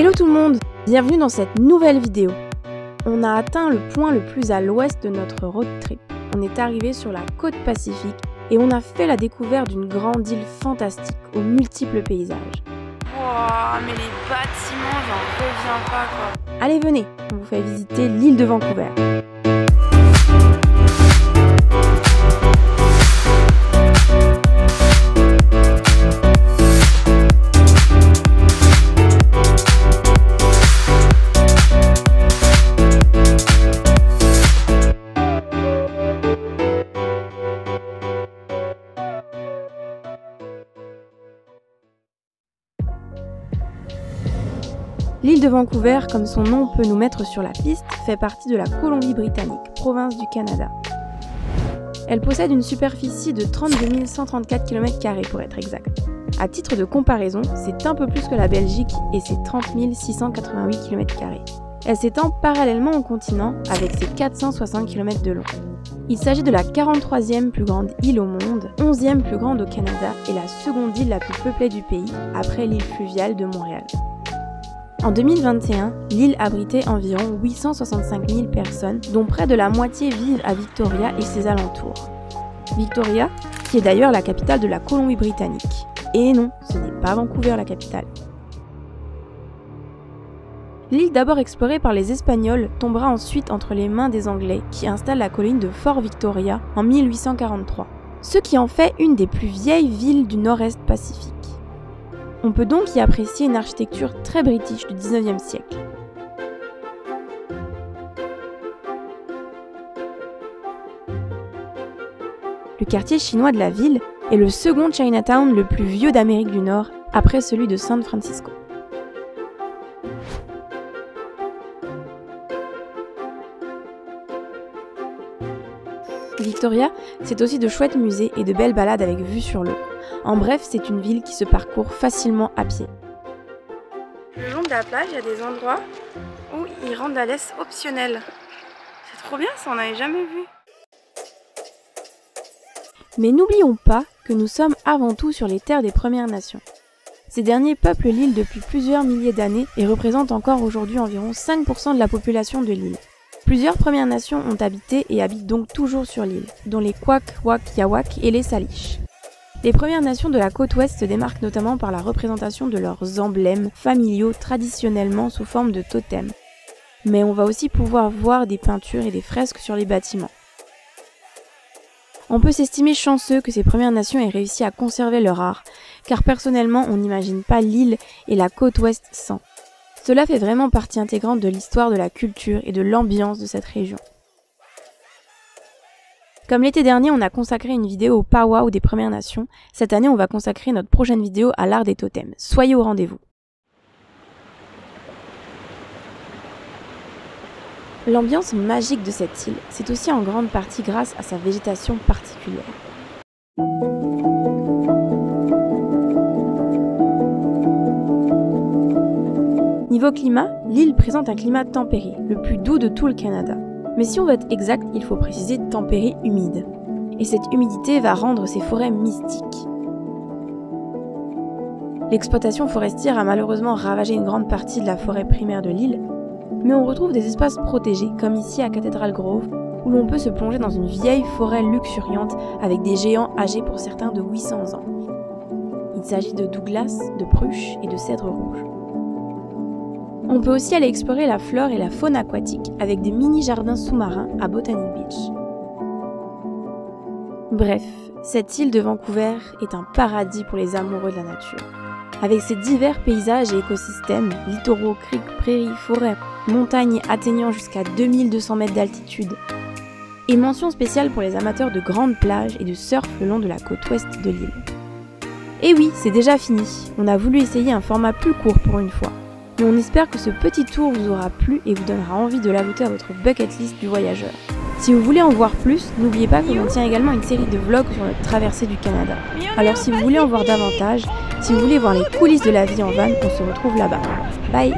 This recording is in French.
Hello tout le monde, bienvenue dans cette nouvelle vidéo. On a atteint le point le plus à l'ouest de notre road trip. On est arrivé sur la côte pacifique et on a fait la découverte d'une grande île fantastique aux multiples paysages. Wouah, mais les bâtiments, j'en reviens pas quoi. Allez venez, on vous fait visiter l'île de Vancouver. L'île de Vancouver, comme son nom peut nous mettre sur la piste, fait partie de la Colombie-Britannique, province du Canada. Elle possède une superficie de 32 134 km² pour être exact. À titre de comparaison, c'est un peu plus que la Belgique et ses 30 688 km². Elle s'étend parallèlement au continent avec ses 460 km de long. Il s'agit de la 43e plus grande île au monde, 11e plus grande au Canada et la seconde île la plus peuplée du pays, après l'île fluviale de Montréal. En 2021, l'île abritait environ 865 000 personnes, dont près de la moitié vivent à Victoria et ses alentours. Victoria, qui est d'ailleurs la capitale de la Colombie-Britannique. Et non, ce n'est pas Vancouver la capitale. L'île d'abord explorée par les Espagnols tombera ensuite entre les mains des Anglais qui installent la colline de Fort Victoria en 1843, ce qui en fait une des plus vieilles villes du nord-est Pacifique. On peut donc y apprécier une architecture très british du 19e siècle. Le quartier chinois de la ville est le second Chinatown le plus vieux d'Amérique du Nord, après celui de San Francisco. Victoria, c'est aussi de chouettes musées et de belles balades avec vue sur l'eau. En bref, c'est une ville qui se parcourt facilement à pied. Le long de la plage, il y a des endroits où ils rendent la laisse optionnelle. C'est trop bien, ça on n'avait jamais vu. Mais n'oublions pas que nous sommes avant tout sur les terres des Premières Nations. Ces derniers peuplent l'île depuis plusieurs milliers d'années et représentent encore aujourd'hui environ 5% de la population de l'île. Plusieurs Premières Nations ont habité et habitent donc toujours sur l'île, dont les Kwakwaka'wakw et les Salish. Les Premières Nations de la côte ouest se démarquent notamment par la représentation de leurs emblèmes familiaux traditionnellement sous forme de totems. Mais on va aussi pouvoir voir des peintures et des fresques sur les bâtiments. On peut s'estimer chanceux que ces Premières Nations aient réussi à conserver leur art, car personnellement on n'imagine pas l'île et la côte ouest sans. Cela fait vraiment partie intégrante de l'histoire de la culture et de l'ambiance de cette région. Comme l'été dernier, on a consacré une vidéo au powwow des Premières Nations, cette année on va consacrer notre prochaine vidéo à l'art des totems. Soyez au rendez-vous. L'ambiance magique de cette île, c'est aussi en grande partie grâce à sa végétation particulière. Niveau climat, l'île présente un climat tempéré, le plus doux de tout le Canada. Mais si on veut être exact, il faut préciser tempéré humide. Et cette humidité va rendre ces forêts mystiques. L'exploitation forestière a malheureusement ravagé une grande partie de la forêt primaire de l'île, mais on retrouve des espaces protégés, comme ici à Cathedral Grove, où l'on peut se plonger dans une vieille forêt luxuriante avec des géants âgés pour certains de 800 ans. Il s'agit de Douglas, de Pruche et de Cèdre rouge. On peut aussi aller explorer la flore et la faune aquatique avec des mini-jardins sous-marins à Botanic Beach. Bref, cette île de Vancouver est un paradis pour les amoureux de la nature. Avec ses divers paysages et écosystèmes, littoraux, criques, prairies, forêts, montagnes atteignant jusqu'à 2200 mètres d'altitude. Et mention spéciale pour les amateurs de grandes plages et de surf le long de la côte ouest de l'île. Et oui, c'est déjà fini. On a voulu essayer un format plus court pour une fois. Mais on espère que ce petit tour vous aura plu et vous donnera envie de l'ajouter à votre bucket list du voyageur. Si vous voulez en voir plus, n'oubliez pas qu'on tient également une série de vlogs sur notre traversée du Canada. Alors si vous voulez en voir davantage, si vous voulez voir les coulisses de la vie en van, on se retrouve là-bas. Bye!